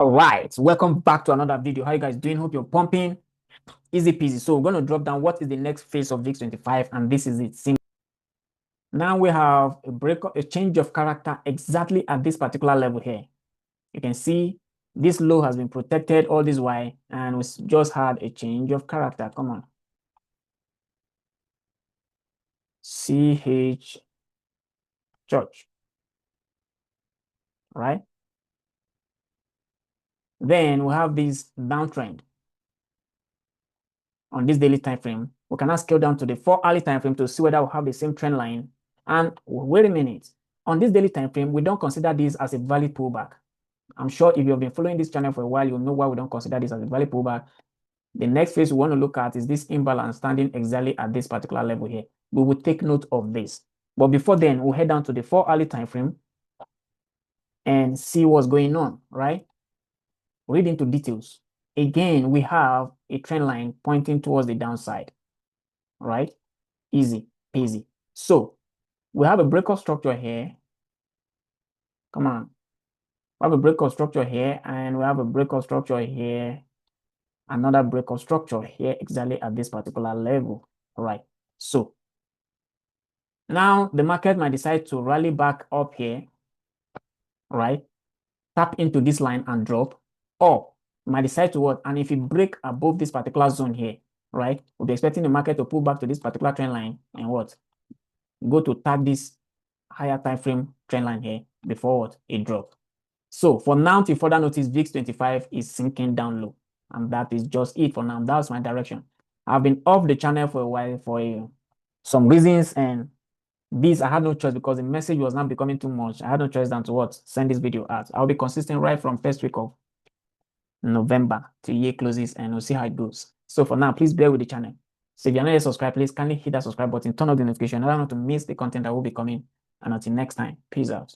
All right, welcome back to another video. How you guys doing? Hope you're pumping. Easy peasy. So we're going to drop down what is the next phase of VIX25, and this is it. Now we have a change of character exactly at this particular level here. You can see this low has been protected all this while, and we just had a change of character. Come on. CH Church. Right? Then we have this downtrend on this daily time frame. We can now scale down to the 4-hourly time frame to see whether we have the same trend line. And wait a minute, on this daily time frame, we don't consider this as a valid pullback. I'm sure if you've been following this channel for a while, you'll know why we don't consider this as a valid pullback. The next phase we want to look at is this imbalance standing exactly at this particular level here. We will take note of this. But before then, we'll head down to the 4-hourly time frame and see what's going on, right? Read into details. Again, we have a trend line pointing towards the downside, right? Easy peasy. So we have a breakout structure here. Come on. We have a breakout structure here, and we have a breakout structure here. Another breakout structure here exactly at this particular level. All right. So now the market might decide to rally back up here, right? Tap into this line and drop, or might decide to what? And if it break above this particular zone here, right? We'll be expecting the market to pull back to this particular trend line and what? Go to tap this higher time frame trend line here before what? It drop. So for now, till further notice, VIX25 is sinking down low. And that is just it for now. That's my direction. I've been off the channel for a while for some reasons, and this I had no choice because the message was not becoming too much. I had no choice than to what? Send this video out. I'll be consistent right from first week of November till year closes, and we'll see how it goes. So for now, please bear with the channel. So if you're not yet subscribed, please kindly hit that subscribe button, turn on the notification in order not to miss the content that will be coming. And until next time, peace out.